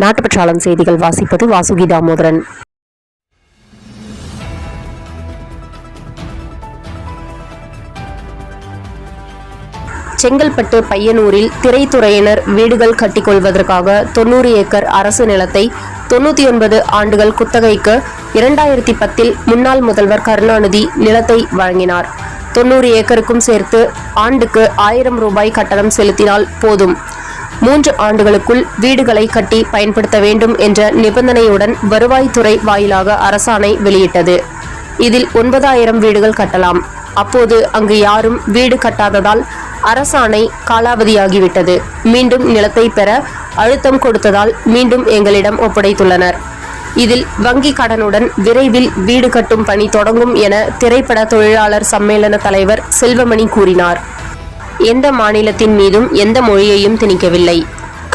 நாட்டுப்பற்றாளன் செய்திகள் வாசிப்பது வாசுகி தாமோதரன். செங்கல்பட்டு பையனூரில் திரைத்துறையினர் வீடுகள் கட்டிக்கொள்வதற்காக 90 ஏக்கர் அரசு நிலத்தை 99 ஆண்டுகள் குத்தகைக்கு 2010 முன்னாள் முதல்வர் கருணாநிதி நிலத்தை வழங்கினார். 90 ஏக்கருக்கும் சேர்த்து ஆண்டுக்கு 1000 ரூபாய் கட்டணம் செலுத்தினால் போதும். 3 ஆண்டுகளுக்குள் வீடுகளை கட்டி பயன்படுத்த வேண்டும் என்ற நிபந்தனையுடன் வருவாய்த்துறை வாயிலாக அரசாணை வெளியிட்டது. இதில் 9000 வீடுகள் கட்டலாம். அப்போது அங்கு யாரும் வீடு கட்டாததால் அரசாணை காலாவதியாகிவிட்டது. மீண்டும் நிலத்தை பெற அழுத்தம் கொடுத்ததால் மீண்டும் எங்களிடம் ஒப்படைத்துள்ளனர். இதில் வங்கி கடனுடன் விரைவில் வீடு கட்டும் பணி தொடங்கும் என திரைப்பட தொழிலாளர் சம்மேளன தலைவர் செல்வமணி கூறினார். எந்த மாநிலத்தின் மீதும் எந்த மொழியையும் திணிக்கவில்லை.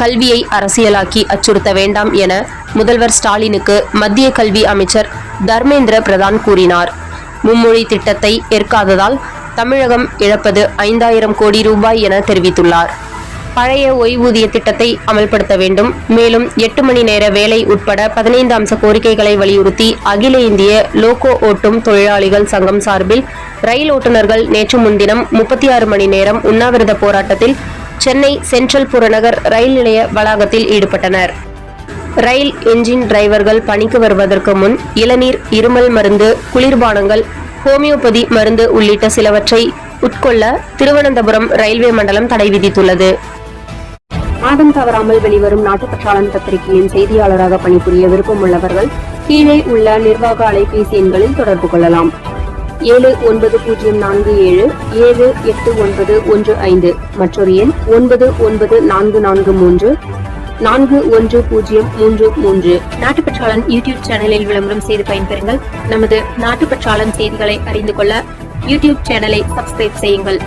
கல்வியை அரசியலாக்கி அச்சுறுத்த வேண்டாம் என முதல்வர் ஸ்டாலினுக்கு மத்திய கல்வி அமைச்சர் தர்மேந்திர பிரதான் கூறினார். மும்மொழி திட்டத்தை ஏற்காததால் தமிழகம் இழப்பது 5000 கோடி ரூபாய் என தெரிவித்துள்ளார். பழைய ஓய்வூதிய திட்டத்தை அமல்படுத்த வேண்டும். மேலும் 8 மணி நேர வேலை உட்பட 15 அம்ச கோரிக்கைகளை வலியுறுத்தி அகில இந்திய லோகோ ஓட்டும் தொழிலாளிகள் சங்கம் சார்பில் ரயில் ஓட்டுநர்கள் நேற்று முன்தினம் 36 மணி நேரம் உண்ணாவிரத போராட்டத்தில் சென்னை சென்ட்ரல் புறநகர் ரயில் நிலைய வளாகத்தில் ஈடுபட்டனர். ரயில் என்ஜின் டிரைவர்கள் பணிக்கு வருவதற்கு முன் இளநீர், இருமல் மருந்து, குளிர்பானங்கள், ஹோமியோபதி மருந்து உள்ளிட்ட சிலவற்றை உட்கொள்ள திருவனந்தபுரம் ரயில்வே மண்டலம் தடை விதித்துள்ளது. மாதம் தவறாமல் வெளிவரும் நாட்டுப்பற்றாளன் பத்திரிகையின் செய்தியாளராக பணிபுரிய விருப்பம் உள்ளவர்கள் கீழே உள்ள நிர்வாக அலைபேசி எண்களில் தொடர்பு கொள்ளலாம். 7947789115 மற்றொரு எண் 994434 410033. நாட்டுப்பற்றாளன் யூடியூப் சேனலில் விளம்பரம் செய்து பயன்பெறுங்கள். நமது நாட்டுப்பற்றாளன் செய்திகளை அறிந்து கொள்ள யூடியூப் சேனலை சப்ஸ்கிரைப் செய்யுங்கள்.